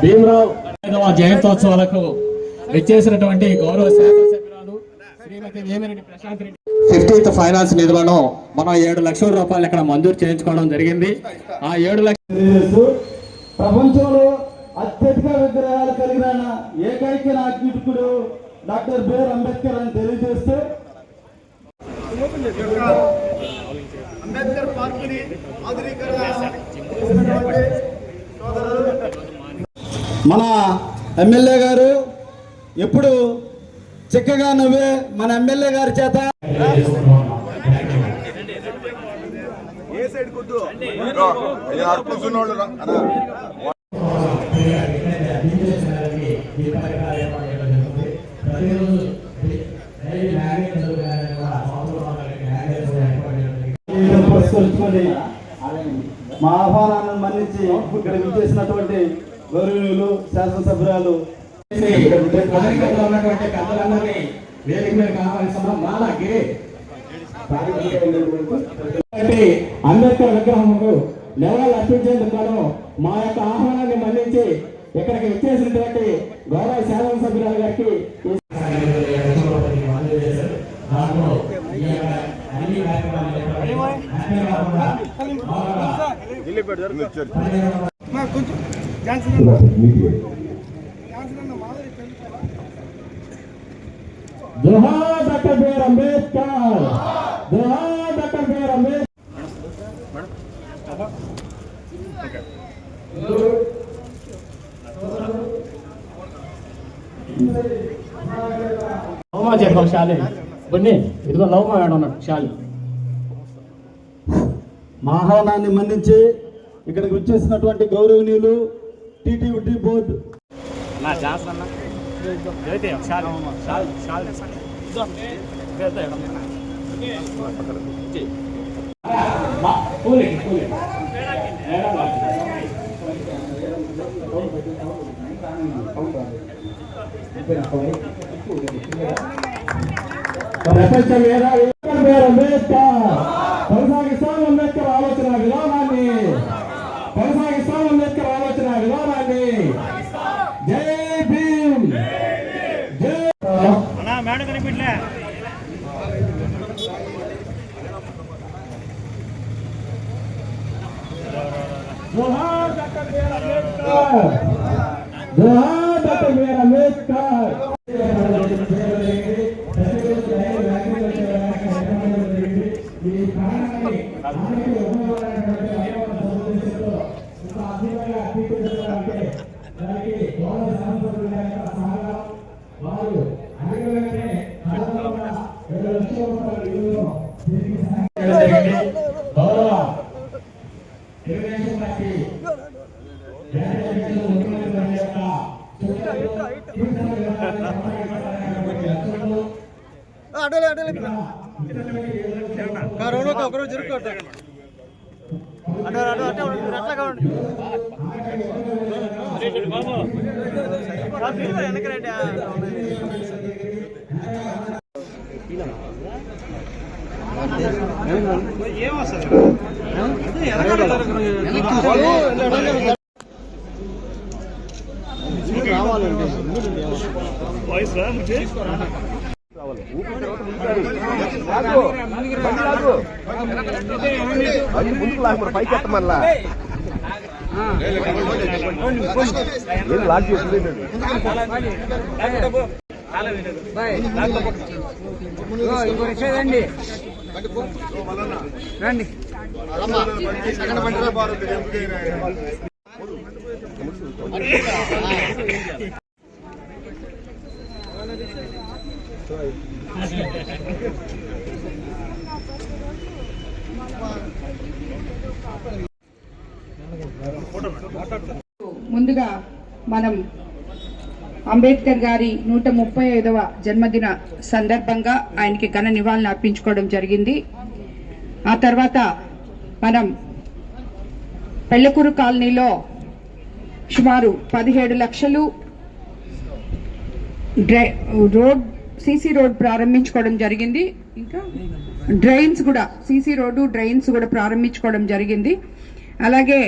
భీమరావు 5వ జయంతోత్సవాలకు విచ్చేసినటువంటి గౌరవ శాసనసభ్యురాలు శ్రీమతి వేమిరెడ్డి ప్రశాంత్ రెడ్డి 50th ఫైనాన్స్ నిధులను మనం 7 లక్షల రూపాయలు ఇక్కడ మంజూరు చేయించుకోవడం జరిగింది. ఆ 7 లక్షలు ప్రపంచంలో అత్యధిక విగ్రహాలు కలిగిన ఏకైక నాయకుడు డాక్టర్ బిఆర్ అంబేద్కర్ అని తెలియజేస్తూ అంబేద్కర్ పార్టీని మన ఎమ్మెల్యే గారు ఎప్పుడు చక్కగా నవ్వే మన ఎమ్మెల్యే గారి చేత పురస్కరించుకొని మా ఆహ్వానాన్ని మన్నించి ఇక్కడ విచ్చేసినటువంటి గౌరవనీయులు శాసనసభ్యురాలు అంబేద్కర్ విగ్రహంకు నివాళులు అర్పించేందుకు మా యొక్క ఆహ్వానాన్ని మన్నించి ఇక్కడికి విచ్చేసినటువంటి గౌరవ శాసనసభ్యురాలు గారికి జోహార్ డాక్టర్ బిఆర్ అంబేద్కర్, జోహార్ డాక్టర్ బిఆర్ అంబేద్కర్. లవమా చెప్పాలి శాలి బున్ని ఇదిగో లవమా వేడ ఉన్నాడు శాలి. మా ఆహ్వానాన్ని మన్నించి ఇక్కడికి వచ్చేసినటువంటి గౌరవనీయులు టీటీడీ బోర్డు ప్రపంచ మేధావి అంబేద్కర్ కొనసాగిస్తాం అంబేద్కర్ ఆలోచన విధానాన్ని, కొనసాగిస్తాం అంబేద్కర్ ఆలోచన విధానాన్ని. జై భీమ్, జై మేడం కనిపించలే. జోహార్ డాక్టర్ బిఆర్ అంబేద్కర్, జోహార్ డాక్టర్ బిఆర్ అంబేద్కర్. ఒకరోజు జరుగుతాడు ముందుకు లాగమరు పైకి ఎత్తమల్లా ఏం లాగ్ చేస్తుంది రండి రండి ముందుగా మనం అంబేద్కర్ గారి 135వ జన్మదిన సందర్భంగా ఆయనకి ఘన నివాళులు అర్పించుకోవడం జరిగింది. ఆ తర్వాత మనం పెళ్లకూరు కాలనీలో సుమారు 17 లక్షలు సీసీ రోడ్ ప్రారంభించుకోవడం జరిగింది. ఇంకా డ్రైన్స్ కూడా సీసీ రోడ్డు డ్రైన్స్ కూడా ప్రారంభించుకోవడం జరిగింది. అలాగే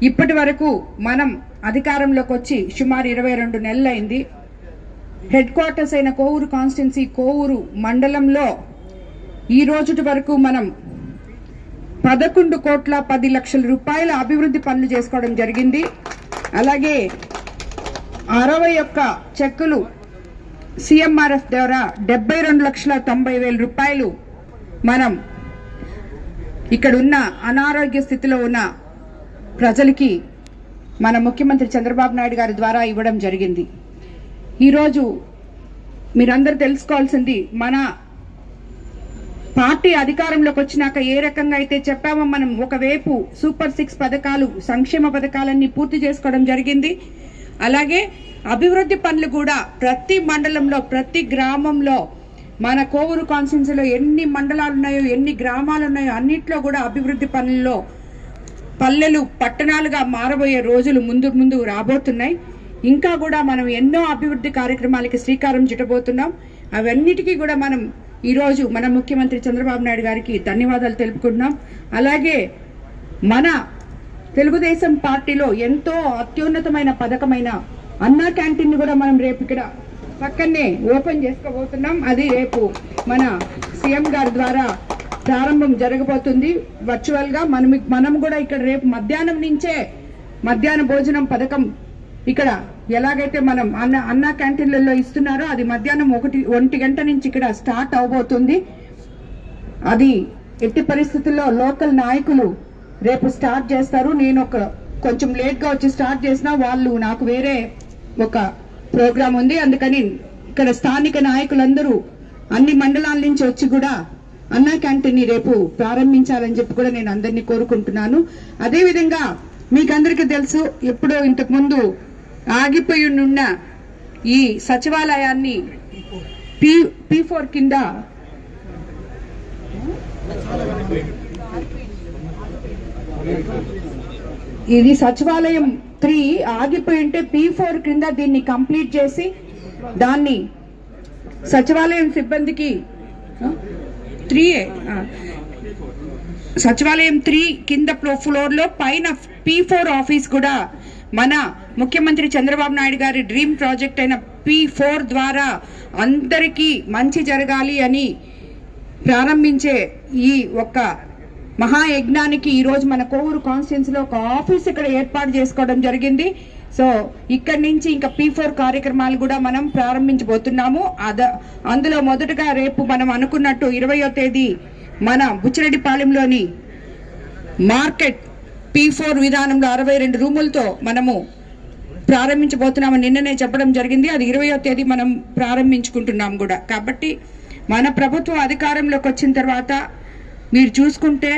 ఇప్పటి వరకు మనం అధికారంలోకి వచ్చి సుమారు 22 నెలలైంది. హెడ్ క్వార్టర్స్ అయిన కోవూరు కాన్స్టిట్యున్సీ కోవూరు మండలంలో ఈ రోజు వరకు మనం 11,10,00,000 రూపాయల అభివృద్ధి పనులు చేసుకోవడం జరిగింది. అలాగే 61 చెక్కులు సిఎంఆర్ఎఫ్ ద్వారా 72,90,000 రూపాయలు మనం ఇక్కడ ఉన్న అనారోగ్య స్థితిలో ఉన్న ప్రజలకి మన ముఖ్యమంత్రి చంద్రబాబు నాయుడు గారి ద్వారా ఇవ్వడం జరిగింది. ఈరోజు మీరందరూ తెలుసుకోవాల్సింది, మన పార్టీ అధికారంలోకి వచ్చినాక ఏ రకంగా అయితే చెప్పామో మనం ఒకవైపు సూపర్ 6 పథకాలు, సంక్షేమ పథకాలన్నీ పూర్తి చేసుకోవడం జరిగింది. అలాగే అభివృద్ధి పనులు కూడా ప్రతి మండలంలో, ప్రతి గ్రామంలో, మన కోవూరు కాన్స్టిట్యున్సీలో ఎన్ని మండలాలు ఉన్నాయో, ఎన్ని గ్రామాలు ఉన్నాయో అన్నిట్లో కూడా అభివృద్ధి పనుల్లో పల్లెలు పట్టణాలుగా మారబోయే రోజులు ముందు రాబోతున్నాయి. ఇంకా కూడా మనం ఎన్నో అభివృద్ధి కార్యక్రమాలకి శ్రీకారం చుట్టబోతున్నాం. అవన్నిటికీ కూడా మనం ఈరోజు మన ముఖ్యమంత్రి చంద్రబాబు నాయుడు గారికి ధన్యవాదాలు తెలుపుకుంటున్నాం. అలాగే మన తెలుగుదేశం పార్టీలో ఎంతో అత్యున్నతమైన పథకమైన అన్నా క్యాంటీన్ కూడా మనం రేపు ఇక్కడ పక్కనే ఓపెన్ చేసుకోబోతున్నాం. అది రేపు మన సీఎం గారి ద్వారా ప్రారంభం జరగబోతుంది వర్చువల్ గా. మనం కూడా ఇక్కడ రేపు మధ్యాహ్నం నుంచే మధ్యాహ్న భోజనం పథకం ఇక్కడ ఎలాగైతే మనం అన్నా క్యాంటీన్లలో ఇస్తున్నారో అది మధ్యాహ్నం 1 గంట నుంచి ఇక్కడ స్టార్ట్ అవబోతుంది. అది ఎట్టి పరిస్థితుల్లో లోకల్ నాయకులు రేపు స్టార్ట్ చేస్తారు. నేను కొంచెం లేట్ గా వచ్చి స్టార్ట్ చేసినా వాళ్ళు నాకు వేరే ఒక ప్రోగ్రాం ఉంది, అందుకని ఇక్కడ స్థానిక నాయకులందరూ అన్ని మండలాల నుంచి వచ్చి కూడా అన్నా క్యాంటీన్ రేపు ప్రారంభించాలని చెప్పి కూడా నేను అందరినీ కోరుకుంటున్నాను. అదేవిధంగా మీకందరికీ తెలుసు, ఎప్పుడో ఇంతకు ముందు ఆగిపోయి ఉన్న ఈ సచివాలయాన్ని P4 కింద ఇది సచివాలయం 3 ఆగిపోయి ఉంటే P4 కింద దీన్ని కంప్లీట్ చేసి దాన్ని సచివాలయం సిబ్బందికి సచివాలయం 3 కింద ఫ్లోర్ లో పైన P4 ఆఫీస్ కూడా మన ముఖ్యమంత్రి చంద్రబాబు నాయుడు గారి డ్రీమ్ ప్రాజెక్ట్ అయిన P4 ద్వారా అందరికీ మంచి జరగాలి అని ప్రారంభించే ఈ ఒక్క మహాయజ్ఞానికి ఈరోజు మన కోవూరు కాన్స్టిట్యున్సీలో ఒక ఆఫీస్ ఇక్కడ ఏర్పాటు చేసుకోవడం జరిగింది. సో ఇక్కడి నుంచి ఇంకా P4 కార్యక్రమాలు కూడా మనం ప్రారంభించబోతున్నాము. అందులో మొదటగా రేపు మనం అనుకున్నట్టు 20వ తేదీ మన బుచ్చిరెడ్డిపాలెంలోని మార్కెట్ P4 విధానంలో 62 రూములతో మనము ప్రారంభించబోతున్నామని నిన్ననే చెప్పడం జరిగింది. అది 20వ తేదీ మనం ప్రారంభించుకుంటున్నాం కూడా. కాబట్టి మన ప్రభుత్వం అధికారంలోకి వచ్చిన తర్వాత మీరు చూసుకుంటే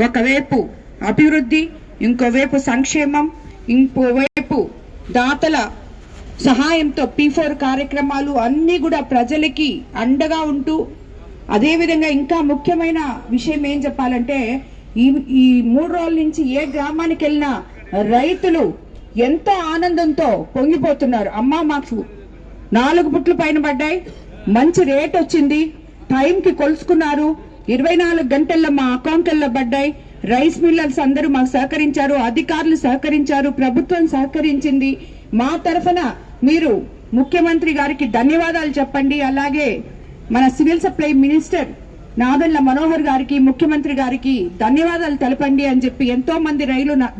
ఒకవైపు అభివృద్ధి, ఇంకోవైపు సంక్షేమం, ఇంకోవైపు దాతల సహాయంతో P4 కార్యక్రమాలు అన్నీ కూడా ప్రజలకి అండగా ఉంటూ, అదేవిధంగా ఇంకా ముఖ్యమైన విషయం ఏం చెప్పాలంటే ఈ 3 రోజుల నుంచి ఏ గ్రామానికి వెళ్ళినా రైతులు ఎంతో ఆనందంతో పొంగిపోతున్నారు. అమ్మా మాకు 4 పుట్లు పైన పడ్డాయి, మంచి రేట్ వచ్చింది, టైంకి కొలుసుకున్నారు, 24 గంటల్లో మా అకౌంట్లలో పడ్డాయి, రైస్ మిల్లర్స్ అందరూ మాకు సహకరించారు, అధికారులు సహకరించారు, ప్రభుత్వం సహకరించింది, మా తరఫున మీరు ముఖ్యమంత్రి గారికి ధన్యవాదాలు చెప్పండి. అలాగే మన civil supply minister Nadella Manohar గారికి, ముఖ్యమంత్రి గారికి ధన్యవాదాలు తెలపండి అని చెప్పి ఎంతో మంది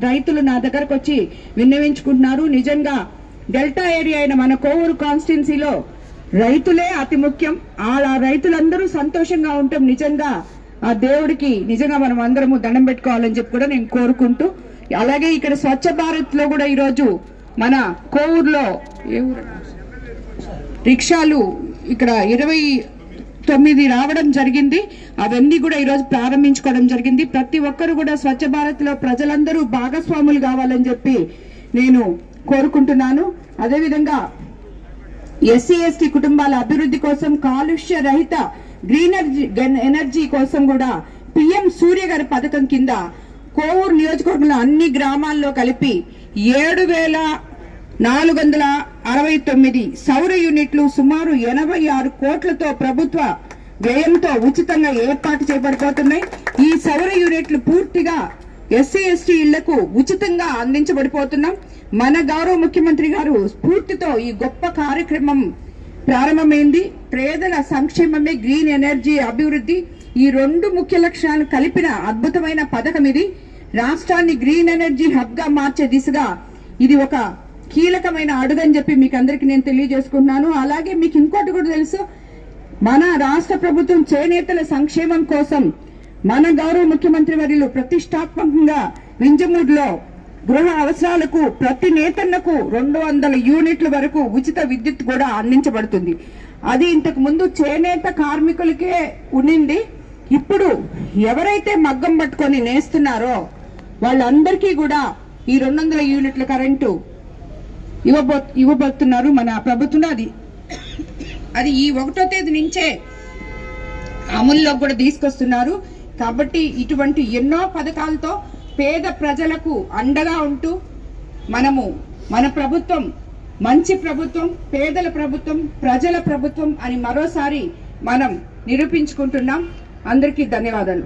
రైతులు నా దగ్గరకు వచ్చి విన్నవించుకుంటున్నారు. నిజంగా డెల్టా ఏరియా అయిన మన కోవూరు కాన్స్టిట్యున్సీలో రైతులే అతి ముఖ్యం. ఆ రైతులందరూ సంతోషంగా ఉంటాం. నిజంగా ఆ దేవుడికి నిజంగా మనం అందరము దండం పెట్టుకోవాలని చెప్పి కూడా నేను కోరుకుంటూ, అలాగే ఇక్కడ స్వచ్ఛ భారత్ లో కూడా ఈరోజు మన కోవూరులో రిక్షాలు ఇక్కడ 29 రావడం జరిగింది. అవన్నీ కూడా ఈరోజు ప్రారంభించుకోవడం జరిగింది. ప్రతి ఒక్కరు కూడా స్వచ్ఛ భారత్ లో ప్రజలందరూ భాగస్వాములు కావాలని చెప్పి నేను కోరుకుంటున్నాను. అదేవిధంగా SC/ST కుటుంబాల అభివృద్ధి కోసం, కాలుష్య రహిత గ్రీన్ ఎనర్జీ కోసం కూడా PM సూర్య గారి పథకం కింద కోవూరు నియోజకవర్గంలో అన్ని గ్రామాల్లో కలిపి 7,469 సౌర యూనిట్లు సుమారు 86 కోట్లతో ప్రభుత్వ వ్యయంతో ఉచితంగా ఏర్పాటు చేయబడిపోతున్నాయి. ఈ సౌర యూనిట్లు పూర్తిగా SC/ST ఇళ్లకు ఉచితంగా అందించబడిపోతున్నాం. మన గౌరవ ముఖ్యమంత్రి గారు స్ఫూర్తితో ఈ గొప్ప కార్యక్రమం ప్రారంభమైంది. పేదల సంక్షేమమే గ్రీన్ ఎనర్జీ అభివృద్ధి, ఈ రెండు ముఖ్య లక్ష్యాలను కలిపిన అద్భుతమైన పథకం ఇది. రాష్ట్రాన్ని గ్రీన్ ఎనర్జీ హబ్ గా మార్చే దిశగా ఇది ఒక కీలకమైన అడుగని చెప్పి మీకు అందరికి నేను తెలియజేసుకుంటున్నాను. అలాగే మీకు ఇంకోటి కూడా తెలుసు, మన రాష్ట్ర ప్రభుత్వం చేనేతల సంక్షేమం కోసం మన గౌరవ ముఖ్యమంత్రి వర్యులు ప్రతిష్టాత్మకంగా వింజమూడులో గృహ అవసరాలకు ప్రతి నేతన్నకు 200 యూనిట్ల వరకు ఉచిత విద్యుత్ కూడా అందించబడుతుంది. అది ఇంతకు ముందు చేనేత కార్మికులకే ఉండింది. ఇప్పుడు ఎవరైతే మగ్గం పట్టుకొని నేస్తున్నారో వాళ్ళందరికీ కూడా ఈ 200 యూనిట్ల కరెంటు ఇవ్వబోతున్నారు మన ప్రభుత్వం. అది ఈ 1వ తేదీ నుంచే అమలులో కూడా తీసుకొస్తున్నారు. కాబట్టి ఇటువంటి ఎన్నో పథకాలతో పేద ప్రజలకు అండగా ఉంటూ మన ప్రభుత్వం మంచి ప్రభుత్వం, పేదల ప్రభుత్వం, ప్రజల ప్రభుత్వం అని మరోసారి మనం నిరూపించుకుంటున్నాం. అందరికీ ధన్యవాదాలు.